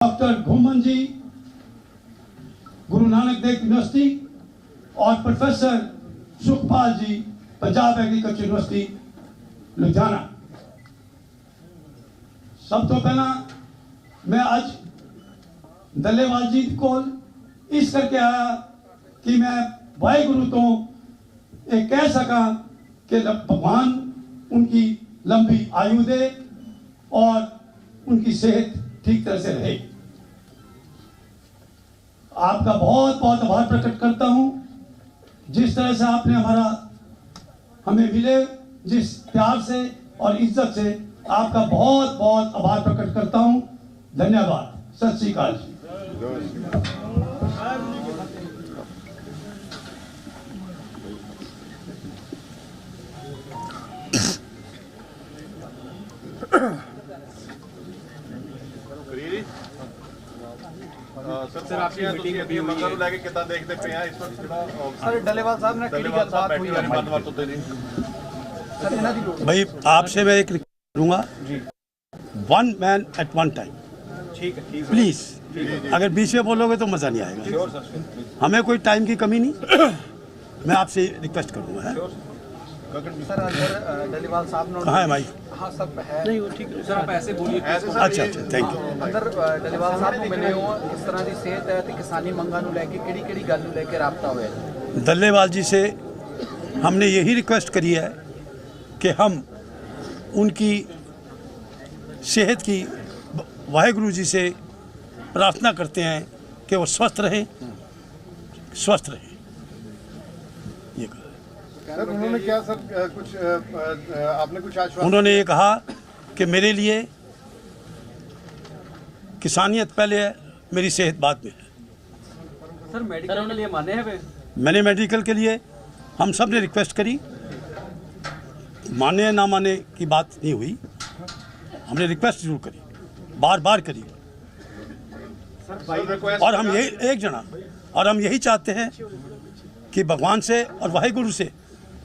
Doctor घुमन जी Guru Nanak Dev university और professor Sukhpal जी Punjab agriculture university Ludhiana. सब तो पहला मैं आज डल्लेवाल जी को इस करके आया कि मैं वाहिगुरु तो ये कह सका कि भगवान उनकी लंबी आयु दे और उनकी सेहत ठीक तरह से रहे। आपका बहुत बहुत आभार प्रकट करता हूं, जिस तरह से आपने हमें मिले, जिस प्यार से और इज्जत से आपका बहुत बहुत आभार प्रकट करता हूं। धन्यवाद। सत श्री अकाल जी। सर आपकी मीटिंग अभी मंगल लेके कितना देखते पे हैं इस वक्त सर डलेवाल साहब ने किहड़ी गलबात हुई है बात तो तेरी भाई आपसे मैं एक रिक्वेस्ट करूंगा, one man eight one time. ठीक है प्लीज, अगर बीच में बोलोगे तो मजा नहीं आएगा। हमें कोई टाइम की कमी नहीं। मैं आपसे रिक्वेस्ट करूंगा। सर अंदर डलेवाल साहब ने कहाँ है भाई? हाँ सब है नहीं वो ठीक है सर, आप ऐसे बोलिए। अच्छा अच्छा, थैंक यू। अंदर डलेवाल साहब को मिले हो किस तरह की सेहत है ते किसानी मंगां नूं लैके किहड़ी गल नूं लैके राबता होया? डल्लेवाल जी से हमने यही रिक्वेस्ट करी है कि हम उनकी सेहत की वाहिगुरु जी से प्रार्थना करते हैं कि वो स्वस्थ रहें। ये कहा सर उन्होंने क्या सर कुछ आपने कुछ आश्वासन? उन्होंने ये कहा कि मेरे लिए किसानियत पहले है, मेरी सेहत बाद में है। सर मेडिकल के लिए माने हैं वे? मैंने मेडिकल के लिए हम सब ने रिक्वेस्ट करी, माने ना माने की बात नहीं हुई। हमने रिक्वेस्ट जरूर करी, बार बार करी। और हम यही यही चाहते हैं कि भगवान से और वाहिगुरु से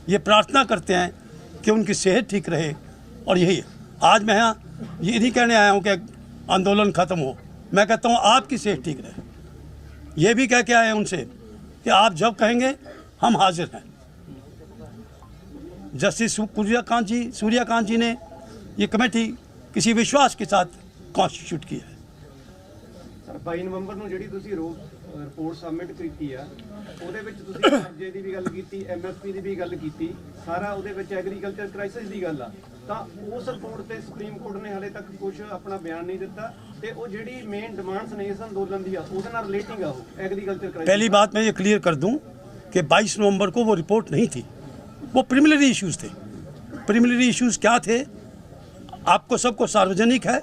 ये प्रार्थना करते हैं कि उनकी सेहत ठीक रहे। और यही है। आज मैं यहाँ ये नहीं कहने आया हूँ कि आंदोलन ख़त्म हो, मैं कहता हूँ आपकी सेहत ठीक रहे। ये भी कह के आए हैं उनसे कि आप जब कहेंगे हम हाजिर हैं। जस्टिस सूर्यकांत जी ने ये कमेटी किसी विश्वास के साथ कॉन्स्टिट्यूट की है। सर 22 नवंबर ਨੂੰ ਜਿਹੜੀ ਤੁਸੀਂ ਰਿਪੋਰਟ ਸਬਮਿਟ ਕੀਤੀ ਆ ਉਹਦੇ ਵਿੱਚ ਤੁਸੀਂ ਕਰਜ਼ੇ ਦੀ ਵੀ ਗੱਲ ਕੀਤੀ, ਐਮਐਸਪੀ ਦੀ ਵੀ ਗੱਲ ਕੀਤੀ, ਸਾਰਾ ਉਹਦੇ ਵਿੱਚ ਐਗਰੀਕਲਚਰ ਕ੍ਰਾਈਸਿਸ ਦੀ ਗੱਲ ਆ। ਤਾਂ ਉਸ ਰਿਪੋਰਟ ਤੇ ਸੁਪਰੀਮ ਕੋਰਟ ਨੇ ਹਾਲੇ ਤੱਕ ਕੁਝ ਆਪਣਾ ਬਿਆਨ ਨਹੀਂ ਦਿੱਤਾ ਤੇ ਉਹ ਜਿਹੜੀ ਮੇਨ ਡਿਮਾਂਡਸ ਨੇ ਇਸ ਅੰਦੋਲਨ ਦੀ ਆ ਉਹਦੇ ਨਾਲ ਰਿਲੇਟਿੰਗ ਆ ਉਹ ਐਗਰੀਕਲਚਰ ਕ੍ਰਾਈਸਿਸ। पहली बात मैं ये क्लियर कर दूं कि 22 नवंबर को वो रिपोर्ट नहीं थी, वो प्रिमिनरी इश्यूज थे। प्रिमिनरी इश्यूज क्या थे आपको सबको सार्वजनिक है।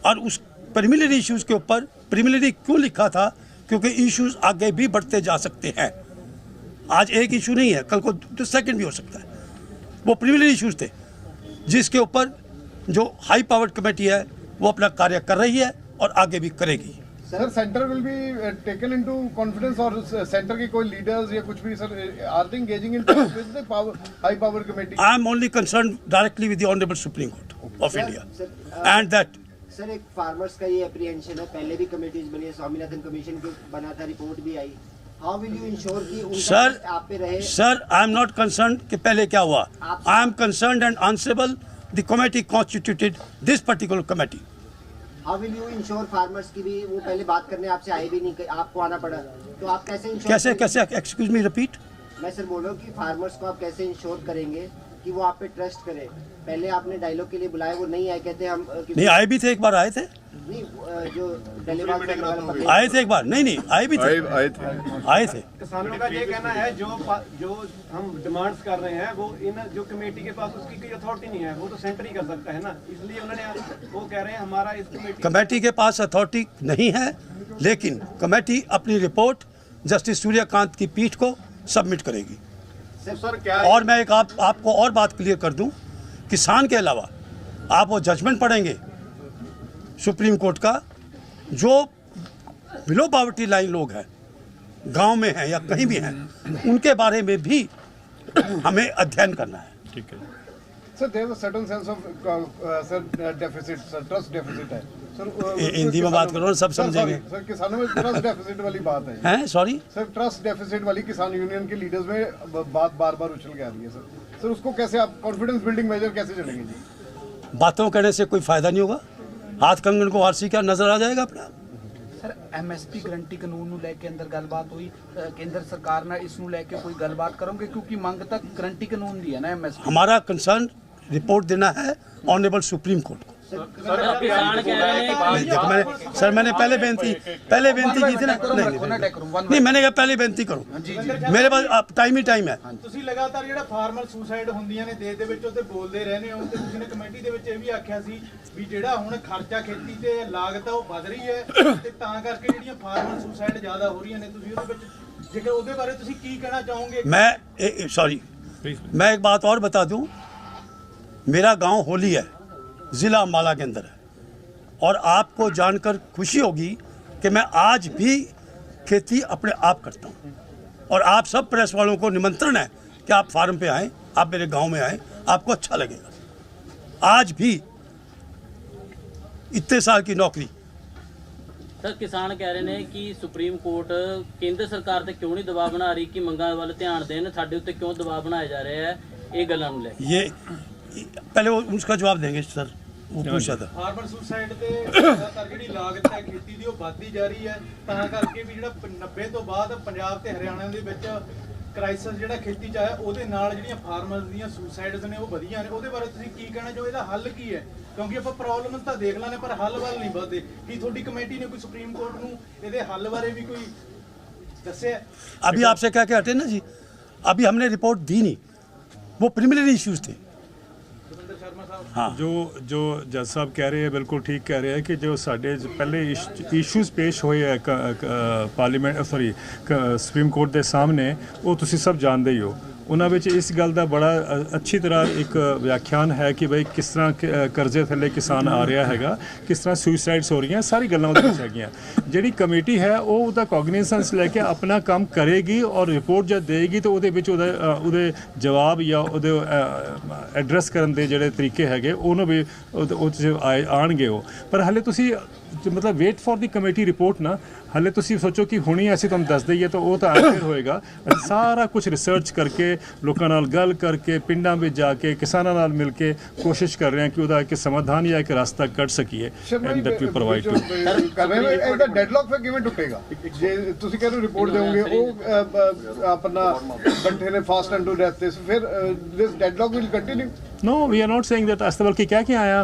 और उस प्रिमिनरी इश्यूज के ऊपर प्रिमिनरी क्यों लिखा था? क्योंकि इश्यूज आगे भी बढ़ते जा सकते हैं। आज एक इशू नहीं है, कल को सेकंड भी हो सकता है। वो प्रिमिनरी इश्यूज थे जिसके ऊपर जो हाई पावर्ड कमेटी है वो अपना कार्य कर रही है और आगे भी करेगी। Sir centre will be taken into confidence और सेंटर के कोई लीडर्स या कुछ भी sir are they engaging in touch with the high power committee? I am only concern directly with the honourable supreme court of India and that. Sir एक farmers का ये apprehension है, पहले भी कमेटीज बनी है, स्वामीनाथन कमीशन को बना था, रिपोर्ट भी आई। हाउ विल यू इंश्योर कि उनका आप पे रहे? Sir I am not concern कि पहले क्या हुआ। I am concern and answerable the committee constituted this particular committee. How will you ensure farmers की भी वो पहले बात करने आपसे आए भी नहीं, आपको आना पड़ा, तो आप कैसे इंश्योर कैसे एक्सक्यूज मी रिपीट? मैं सर बोल रहा हूँ कि फार्मर्स को आप कैसे इंश्योर करेंगे कि वो आप पे ट्रस्ट करें? पहले आपने डायलॉग के लिए बुलाया, वो नहीं आए, कहते हम नहीं आए भी थे, एक बार आए थे। नहीं जो डलेवाल आए थे एक बार, नहीं आए भी थे, आए थे। किसानों का ये कहना है जो हम डिमांड्स कर रहे हैं वो इन जो कमेटी के पास उसकी कोई अथॉरिटी नहीं है, वो तो सेंटर ही कर सकता है ना, इसलिए उन्होंने वो कह रहे हैं हमारा इस कमेटी के पास अथॉरिटी नहीं है, लेकिन कमेटी अपनी रिपोर्ट जस्टिस सूर्यकांत की पीठ को सबमिट करेगी। सर क्या और मैं एक आपको और बात क्लियर कर दूं, किसान के अलावा आप वो जजमेंट पढ़ेंगे सुप्रीम कोर्ट का, जो बिलो पॉवर्टी लाइन लोग हैं, गांव में हैं या कहीं भी हैं, उनके बारे में भी हमें अध्ययन करना है। ठीक है sir, there is a certain sense of sir deficit, sir trust deficit है। हिंदी में बात करो ना, सब समझेंगे। सर किसानों में ट्रस्ट डेफिसिट वाली बात है हैं सॉरी सर, ट्रस्ट डेफिसिट वाली किसान यूनियन के लीडर्स में बात बार बार उछल के आ रही है सर उसको कैसे आप कॉन्फिडेंस बिल्डिंग मेजर कैसे चलेंगे जी? बातों करने से कोई फायदा नहीं होगा। हाथ कंगन को आरसी क्या नजर आ जाएगा अपना। ਸਰ ਐਮਐਸਪੀ ਗਰੰਟੀ ਕਾਨੂੰਨ ਨੂੰ ਲੈ ਕੇ ਅੰਦਰ ਗੱਲਬਾਤ ਹੋਈ ਕੇਂਦਰ ਸਰਕਾਰ ਨਾਲ ਇਸ ਨੂੰ ਲੈ ਕੇ ਕੋਈ ਗੱਲਬਾਤ ਕਰੋਗੇ ਕਿਉਂਕਿ ਮੰਗ ਤੱਕ ਗਰੰਟੀ ਕਾਨੂੰਨ ਦੀ ਹੈ ਨਾ ਐਮਐਸਪੀ हमारा कंसर्न रिपोर्ट देना है ऑनरेबल सुप्रीम कोर्ट को। किसान कह रहे हैं देखो मैंने पहले बेनती की थी ना। नहीं मैंने कहा पहले बेनती करो, मेरे पास अब टाइम ही टाइम है। ਤੁਸੀਂ ਲਗਾਤਾਰ ਜਿਹੜਾ ਫਾਰਮਰ ਸੁਸਾਈਡ ਹੁੰਦੀਆਂ ਨੇ ਦੇਸ਼ ਦੇ ਵਿੱਚ ਉਹ ਤੇ ਬੋਲਦੇ ਰਹਿੰਦੇ ਹੋ ਤੇ ਤੁਸੀਂ ਨੇ ਕਮੇਟੀ ਦੇ ਵਿੱਚ ਇਹ ਵੀ ਆਖਿਆ ਸੀ ਵੀ ਜਿਹੜਾ ਹੁਣ ਖਰਚਾ ਖੇਤੀ ਤੇ ਲਾਗਤ ਉਹ ਵਧ ਰਹੀ ਹੈ ਤੇ ਤਾਂ ਕਰਕੇ ਜਿਹੜੀਆਂ ਫਾਰਮਰ ਸੁਸਾਈਡ ਜ਼ਿਆਦਾ ਹੋ ਰਹੀਆਂ ਨੇ ਤੁਸੀਂ ਉਹਦੇ ਵਿੱਚ ਜੇਕਰ ਉਹਦੇ ਬਾਰੇ ਤੁਸੀਂ ਕੀ ਕਹਿਣਾ ਚਾਹੋਗੇ? मैं एक बात और बता दूं, मेरा गांव होली है, ज़िला अम्बाला के अंदर है और आपको जानकर खुशी होगी कि मैं आज भी खेती अपने आप करता हूं और आप सब प्रेस वालों को निमंत्रण है कि आप फार्म पे आएँ, आप मेरे गांव में आएँ, आपको अच्छा लगेगा। आज भी इतने साल की नौकरी। ਸਰ ਕਿਸਾਨ ਕਹਿ ਰਹੇ ਨੇ ਕਿ ਸੁਪਰੀਮ ਕੋਰਟ ਕੇਂਦਰ ਸਰਕਾਰ ਤੇ ਕਿਉਂ ਨਹੀਂ ਦਬਾਅ ਬਣਾ ਰਹੀ ਕਿ ਮੰਗਾਂ ਵੱਲ ਧਿਆਨ ਦੇਣ, ਸਾਡੇ ਉੱਤੇ ਕਿਉਂ ਦਬਾਅ ਬਣਾਇਆ ਜਾ ਰਿਹਾ ਹੈ ਇਹ ਗੱਲਾਂ ਨੂੰ ਲੈ ਕੇ। ये पहले वो उसका जवाब देंगे सर, वो पूछा था। ਫਾਰਮਰ ਸੁਸਾਈਡ ਤੇ ਲਗਾਤਾਰ ਜਿਹੜੀ ਲਾਗਤ ਹੈ ਖੇਤੀ ਦੀ ਉਹ ਵੱਧਦੀ ਜਾ ਰਹੀ ਹੈ ਤਾਂ ਕਰਕੇ ਵੀ ਜਿਹੜਾ 90 ਤੋਂ ਬਾਅਦ ਪੰਜਾਬ ਤੇ ਹਰਿਆਣਾ ਦੇ ਵਿੱਚ ਕ੍ਰਾਈਸਿਸ ਜਿਹੜਾ ਖੇਤੀ 'ਚ ਆਇਆ ਉਹਦੇ ਨਾਲ ਜਿਹੜੀਆਂ ਫਾਰਮਰਸ ਦੀਆਂ ਸੁਸਾਈਡਸ ਨੇ ਉਹ ਵਧੀਆਂ ਨੇ, ਉਹਦੇ ਬਾਰੇ ਤੁਸੀਂ ਕੀ ਕਹਿਣਾ ਚਾਹੋ? ਇਹਦਾ ਹੱਲ ਕੀ ਹੈ? ਕਿਉਂਕਿ ਆਪਾਂ ਪ੍ਰੋਬਲਮ ਤਾਂ ਦੇਖ ਲੈਣੇ ਪਰ ਹੱਲ ਵੱਲ ਨਹੀਂ ਵਧਦੇ। ਕੀ ਤੁਹਾਡੀ ਕਮੇਟੀ ਨੇ ਕੋਈ ਸੁਪਰੀਮ ਕੋਰਟ ਨੂੰ ਇਹਦੇ ਹੱਲ ਬਾਰੇ ਵੀ ਕੋਈ ਦੱਸਿਆ? अभी आपसे कह के हटे ना जी, अभी हमने रिपोर्ट दी नहीं, वो प्रिमिनरी इश्यूज थे। हाँ जो जज साहब कह रहे हैं बिल्कुल ठीक कह रहे हैं कि जो साढ़े पहले इशूज़ पेश होए है पार्लीमेंट सॉरी सुप्रीम कोर्ट के सामने वो तुसी सब जानते ही हो। ਉਹਨਾਂ ਵਿੱਚ ਇਸ ਗੱਲ ਦਾ ਬੜਾ ਅੱਛੀ ਤਰ੍ਹਾਂ ਇੱਕ ਵਿਆਖਿਆਨ ਹੈ ਕਿ ਬਈ ਕਿਸ ਤਰ੍ਹਾਂ ਕਰਜ਼ੇ ਥੱਲੇ ਕਿਸਾਨ ਆ ਰਿਹਾ ਹੈਗਾ, ਕਿਸ ਤਰ੍ਹਾਂ ਸੁਸਾਈਡਸ ਹੋ ਰਹੀਆਂ, ਸਾਰੀ ਗੱਲਾਂ ਉਹਦੇ ਵਿੱਚ ਹੈਗੀਆਂ। ਜਿਹੜੀ ਕਮੇਟੀ ਹੈ ਉਹ ਉਹਦਾ ਕੋਗਨੀਸੈਂਸ ਲੈ ਕੇ ਆਪਣਾ ਕੰਮ ਕਰੇਗੀ ਔਰ ਰਿਪੋਰਟ ਜਦ ਦੇਗੀ ਤਾਂ ਉਹਦੇ ਵਿੱਚ ਉਹਦੇ ਜਵਾਬ ਜਾਂ ਉਹਦੇ ਐਡਰੈਸ ਕਰਨ ਦੇ ਜਿਹੜੇ ਤਰੀਕੇ ਹੈਗੇ ਉਹਨੂੰ ਵੀ ਉਹ 'ਚ ਆਉਣਗੇ ਉਹ। ਪਰ ਹਾਲੇ ਤੁਸੀਂ मतलब wait for the committee report ना, हाले तुसी सोचो कि हुणी ऐसी तुम दस दईए तो वो तो आखिर होएगा। सारा कुछ रिसर्च करके लोगों नाल गल करके पिंडां में जाके किसानां नाल मिल के कोशिश कर रहे हैं कि ਉਹਦਾ ਇੱਕ ਸਮਾਧਾਨ ਜਾਂ ਇੱਕ ਰਾਸਤਾ ਕੱਢ ਸਕੀਏ ਐਂਡ ਦੈਟ ਵੀ ਪ੍ਰੋਵਾਈਡ ਟੂ ਕਰ ਰਹੇ ਹੋ। ਇਹਦਾ ਡੈਡਲੌਕ ਫਿਰ ਕਿਵੇਂ ਟੁੱਟੇਗਾ? ਜੇ ਤੁਸੀਂ ਕਹਿੰਦੇ ਰਿਪੋਰਟ ਦੇਵੋਗੇ ਉਹ ਆਪਣਾ ਬੰਠੇ ਨੇ ਫਾਸਟ ਐਂਡ ਟੂ ਡੈਥ ਤੇ ਫਿਰ this deadlock will continue. No we are not saying that us बल्कि कह के आया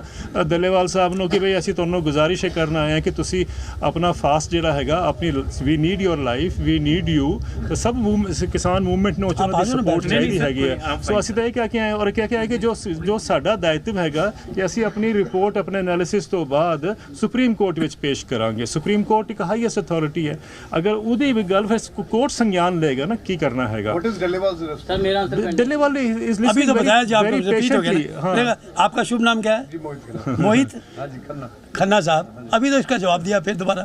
दलेवाल साहब ਨੂੰ ਕਿ ਬਈ ਅਸੀਂ ਤੁਹਾਨੂੰ ਗੁਜ਼ਾਰਿਸ਼ ਕਰਨ ਆਏ ਹਾਂ ਕਿ ਤੁਸੀਂ ਆਪਣਾ ਫਾਸਟ ਜਿਹੜਾ ਹੈਗਾ ਆਪਣੀ we need your life, we need you. ਤਾਂ ਸਭ ਕਿਸਾਨ ਮੂਵਮੈਂਟ ਨੂੰ ਉਹਨਾਂ ਦੀ ਸਪੋਰਟ ਚਾਹੀਦੀ ਹੈਗੀ ਹੈ। ਸੋ ਅਸੀਂ ਤਾਂ ਇਹ ਕਹਿ ਕੇ ਆਏ ਔਰ ਕਹਿ ਕੇ ਆਏ ਕਿ ਜੋ ਸਾਡਾ ਦਾਇਤਵ ਹੈਗਾ ਕਿ ਅਸੀਂ ਆਪਣੀ ਰਿਪੋਰਟ ਆਪਣੇ ਐਨਾਲਿਸਿਸ ਤੋਂ ਬਾਅਦ ਸੁਪਰੀਮ ਕੋਰਟ ਵਿੱਚ ਪੇਸ਼ ਕਰਾਂਗੇ। ਸੁਪਰੀਮ ਕੋਰਟ ਇੱਕ ਹਾਈਐਸਟ ਅਥਾਰਟੀ ਹੈ, ਅਗਰ ਉਹਦੀ ਵੀ ਗੱਲ ਫਿਰ ਕੋਰਟ ਸੰਗਿਆਨ ਲਏਗਾ ਨਾ ਕੀ ਕਰਨਾ ਹੈਗਾ। व्हाट इज डेलेवाल सर मेरा आंसर डेलेवाल इज अभी तो बताया जी आपको, रिपीट हो गया ना। आपका शुभ नाम क्या है? मोहित खन्ना साहब। अभी तो इसका जवाब दिया, फिर दोबारा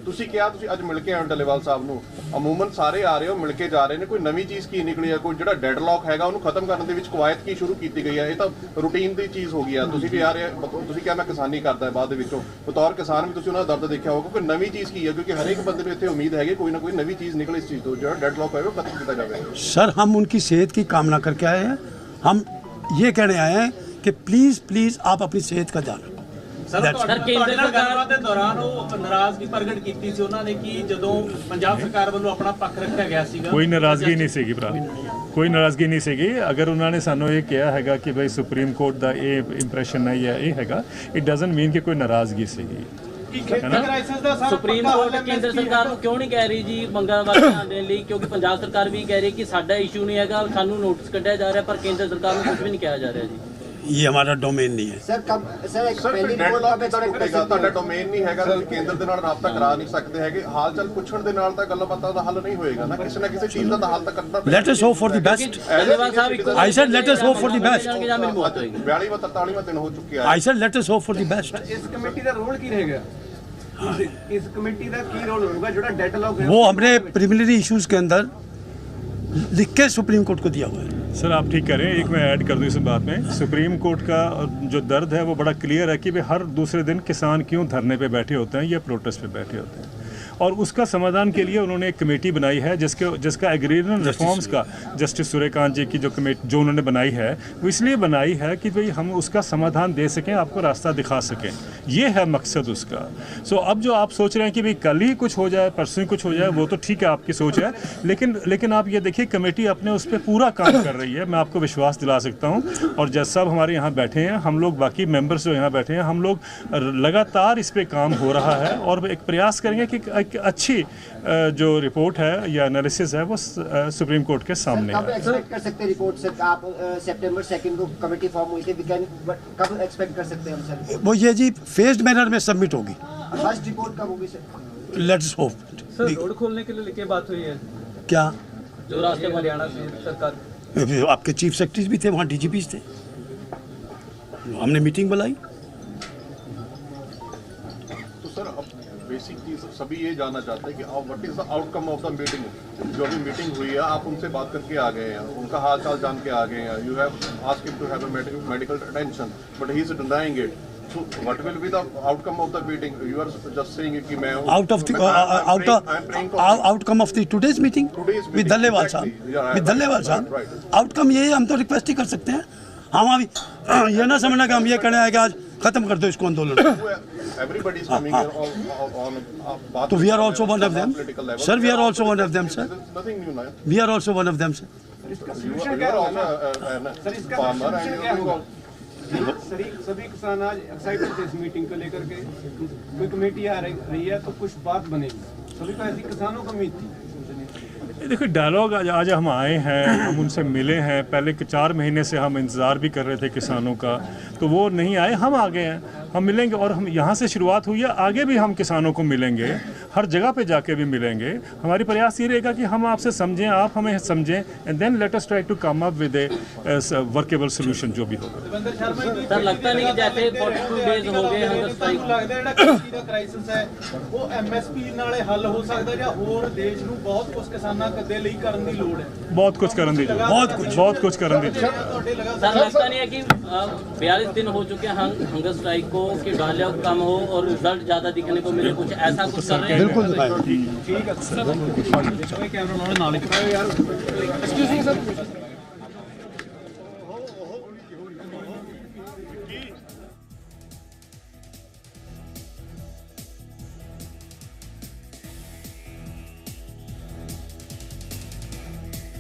ਤੁਸੀਂ ਕਿਹਾ ਤੁਸੀਂ ਅੱਜ ਮਿਲ ਕੇ ਆਏ ਡੱਲੇਵਾਲ ਸਾਹਿਬ ਨੂੰ, ਅਮੂਮਨ ਸਾਰੇ ਆ ਰਹੇ ਹੋ ਮਿਲ ਕੇ ਜਾ ਰਹੇ ਨੇ, ਕੋਈ ਨਵੀਂ ਚੀਜ਼ ਕੀ ਨਿਕਲੀ ਹੈ? ਕੋਈ ਜਿਹੜਾ ਡੈਡਲੌਕ ਹੈਗਾ ਉਹਨੂੰ ਖਤਮ ਕਰਨ ਦੇ ਵਿੱਚ ਕਵਾਇਦ ਕੀ ਸ਼ੁਰੂ ਕੀਤੀ ਗਈ ਹੈ? ਇਹ ਤਾਂ ਰੂਟੀਨ ਦੀ ਚੀਜ਼ ਹੋ ਗਈ ਆ। ਤੁਸੀਂ ਵੀ ਆ ਰਹੇ, ਤੁਸੀਂ ਕਿਹਾ ਮੈਂ ਕਿਸਾਨੀ ਕਰਦਾ ਬਾਅਦ ਦੇ ਵਿੱਚੋਂ ਬਤੌਰ ਕਿਸਾਨ ਵੀ ਤੁਸੀਂ ਉਹਨਾਂ ਦਾ ਦਰਦ ਦੇਖਿਆ ਹੋਊਗਾ। ਕੋਈ ਨਵੀਂ ਚੀਜ਼ ਕੀ ਹੈ? ਕਿਉਂਕਿ ਹਰੇਕ ਬੰਦੇ ਨੂੰ ਇੱਥੇ ਉਮੀਦ ਹੈਗੀ ਕੋਈ ਨਾ ਕੋਈ ਨਵੀਂ ਚੀਜ਼ ਨਿਕਲੇ ਇਸ ਚੀਜ਼ ਤੋਂ, ਜਿਹੜਾ ਡੈਡਲੌਕ ਹੋਏਗਾ ਖਤਮ ਕੀਤਾ ਜਾਵੇ। सर हम उनकी सेहत की कामना करके आए हैं, हम ये कहने आए हैं कि प्लीज़ आप अपनी सेहत का ध्यान रखो। ਸਰ ਕੇਂਦਰ ਸਰਕਾਰ ਦੇ ਦੌਰਾਨ ਉਹ ਨਾਰਾਜ਼ਗੀ ਪ੍ਰਗਟ ਕੀਤੀ ਸੀ ਉਹਨਾਂ ਨੇ ਕਿ ਜਦੋਂ ਪੰਜਾਬ ਸਰਕਾਰ ਵੱਲੋਂ ਆਪਣਾ ਪੱਖ ਰੱਖਿਆ ਗਿਆ ਸੀਗਾ। ਕੋਈ ਨਾਰਾਜ਼ਗੀ ਨਹੀਂ ਸੀਗੀ ਭਰਾ, ਕੋਈ ਨਾਰਾਜ਼ਗੀ ਨਹੀਂ ਸੀਗੀ। ਅਗਰ ਉਹਨਾਂ ਨੇ ਸਾਨੂੰ ਇਹ ਕਿਹਾ ਹੈਗਾ ਕਿ ਬਈ ਸੁਪਰੀਮ ਕੋਰਟ ਦਾ ਇਹ ਇੰਪ੍ਰੈਸ਼ਨ ਨਹੀਂ ਹੈ, ਇਹ ਹੈਗਾ, ਇਟ ਡਸਨਟ ਮੀਨ ਕਿ ਕੋਈ ਨਾਰਾਜ਼ਗੀ ਸੀਗੀ। ਸੁਪਰੀਮ ਕੋਰਟ ਕੇਂਦਰ ਸਰਕਾਰ ਨੂੰ ਕਿਉਂ ਨਹੀਂ ਕਹਿ ਰਹੀ ਜੀ ਮੰਗਾਂ ਵੱਲ ਧਿਆਨ ਦੇਣ ਲਈ? ਕਿਉਂਕਿ ਪੰਜਾਬ ਸਰਕਾਰ ਵੀ ਕਹਿ ਰਹੀ ਕਿ ਸਾਡਾ ਇਸ਼ੂ ਨਹੀਂ ਹੈਗਾ, ਸਾਨੂੰ ਨੋਟਿਸ ਕੱਢਿਆ ਜਾ ਰਿਹਾ, ਪਰ ਕੇਂਦਰ ਸਰਕਾਰ ਨੂੰ ਕੁਝ ਵੀ ਨਹੀਂ ਕਿਹਾ ਜਾ ਰਿਹਾ ਜੀ। ये हमारा डोमेन नहीं है सर कब सर एक ਸਰ पहली ਡੈਡਲੌਕ रिपोर्ट ਕਿੱਦਾਂ ਟੁੱਟੇਗਾ? ਤੁਹਾਡਾ ਡੋਮੇਨ ਨਹੀਂ ਹੈਗਾ, ਤੁਸੀਂ ਕੇਂਦਰ ਦੇ ਨਾਲ ਰਾਬਤਾ ਕਰਾ ਨਹੀਂ ਸਕਦੇ ਹੈਗੇ। ਹਾਲ ਚਾਲ ਪੁੱਛਣ ਦੇ ਨਾਲ ਤਾਂ ਗੱਲਬਾਤਾਂ ਦਾ ਹੱਲ ਨਹੀਂ ਹੋਏਗਾ ਨਾ, ਕਿਸੇ ਨਾ ਕਿਸੇ ਚੀਜ਼ ਦਾ ਤਾਂ ਹੱਲ ਤਾਂ ਕਰਨਾ ਪਏਗਾ। Let us hope for the best. I said let us hope for the best। 42ਵਾਂ 43ਵਾਂ ਦਿਨ ਹੋ ਚੁੱਕਿਆ ਹੈ। I said let us hope for the best। ਇਸ ਕਮੇਟੀ ਦਾ ਰੋਲ ਕੀ ਰਹੇਗਾ? ਇਸ ਕਮੇਟੀ ਦਾ ਕੀ ਰੋਲ ਹੋਊਗਾ ਜਿਹੜਾ ਡੈਡਲੌਕ ਹੈ? वो हमने प्रिमिनरी इश्यूज के अंदर लिख के सुप्रीम कोर्ट को दिया हुआ है। सर आप ठीक करें, एक मैं ऐड कर दूं इस बात में, सुप्रीम कोर्ट का जो दर्द है वो बड़ा क्लियर है कि भाई हर दूसरे दिन किसान क्यों धरने पे बैठे होते हैं या प्रोटेस्ट पे बैठे होते हैं, और उसका समाधान के लिए उन्होंने एक कमेटी बनाई है जिसका एग्रीरियन रिफॉर्म्स का जस्टिस सूर्यकांत जी की जो कमेटी जो उन्होंने बनाई है वो इसलिए बनाई है कि भाई हम उसका समाधान दे सकें, आपको रास्ता दिखा सकें, ये है मकसद उसका। सो अब जो आप सोच रहे हैं कि भाई कल ही कुछ हो जाए, परसों ही कुछ हो जाए, वो तो ठीक है आपकी सोच है, लेकिन आप ये देखिए कमेटी अपने उस पर पूरा काम कर रही है, मैं आपको विश्वास दिला सकता हूँ। और जज साहब हमारे यहाँ बैठे हैं, हम लोग बाकी मेंबर्स जो यहाँ बैठे हैं, हम लोग लगातार इस पर काम हो रहा है और एक प्रयास करेंगे कि एक अच्छी जो रिपोर्ट है या एनालिसिस है वो सुप्रीम कोर्ट के सामने कब है। एक्सपेक्ट कर सकते हैं रिपोर्ट सर? आप सितंबर 2 को कमेटी फॉर्म हुई थी, कब एक्सपेक्ट कर सकते हैं हम सर? वो ये जी फेज्ड मैनर में सबमिट होगी। फर्स्ट रिपोर्ट कब होगी sir? Let's hope. Sir road खोलने के लिए लेके बात हुई है क्या जो रास्ते हरियाणा से सरकार, आपके चीफ सेक्रेटरीज भी थे वहाँ, डीजीपीज थे, हमने मीटिंग बुलाई। तो सर अब बेसिक चीज सभी ये जानना चाहते हैं कि what is the outcome of the meeting. जो अभी मीटिंग हुई है आप उनसे बात करके आ गए हैं, उनका हाल चाल जान के आ गए हैं, you have asked him to have a medical attention but he is denying it. So what will be the outcome of the meeting? You are just saying कि मैं outcome of the today's meeting with Dhallewal Sahib, with Dhallewal साहब। Outcome ये हम तो request ही कर सकते हैं, हम अभी ये ना समझना कि हम ये कहना है कि आज खत्म कर दो इसको आंदोलन। everybody is coming here on तो we are also one of them sir, we are also one of them sir, nothing new now. We are also one of them sir. You are also a farmer and you are सभी किसान आज excited थे इस meeting को लेकर के, कोई committee आ रही है तो कुछ बात बनेगी, सभी को ऐसी किसानों को उम्मीद थी। देखिए डायलॉग आज हम आए हैं, हम उनसे मिले हैं, पहले के 4 महीने से हम इंतज़ार भी कर रहे थे किसानों का, तो वो नहीं आए, हम आ गए हैं, हम मिलेंगे और हम यहाँ से शुरुआत हुई है, आगे भी हम किसानों को मिलेंगे, हर जगह पे जाके भी मिलेंगे। हमारी प्रयास ये रहेगा कि हम आपसे समझें, आप हमें समझें, and then let us try to come up with a workable solution जो भी होगा। सर लगता नहीं कि जैसे 42 डेज हो गए हंगर स्ट्राइक, ਲੱਗਦਾ ਜਿਹੜਾ ਖੇਤੀ ਦਾ ਕ੍ਰਾਈਸਿਸ ਹੈ ਉਹ ਐਮਐਸਪੀ ਨਾਲੇ ਹੱਲ ਹੋ ਸਕਦਾ ਜਾਂ ਹੋਰ ਦੇਸ਼ ਨੂੰ ਬਹੁਤ ਕੁਝ ਕਿਸਾਨਾਂ ਦੇ ਲਈ ਕਰਨ ਦੀ ਲੋੜ ਹੈ? बहुत कुछ करन दीजिए, बहुत कुछ करन दीजिए। ਤੁਹਾਡੇ ਲਗਾ सर लगता नहीं है कि 42 दिन हो चुके हैं हंगर स्ट्राइक को कि डायलॉग कम हो और रिजल्ट ज़्यादा दिखने को मिले, कुछ ऐसा कुछ कर रहे हैं? बिल्कुल ठीक है सर, कैमरा ਨਾਲ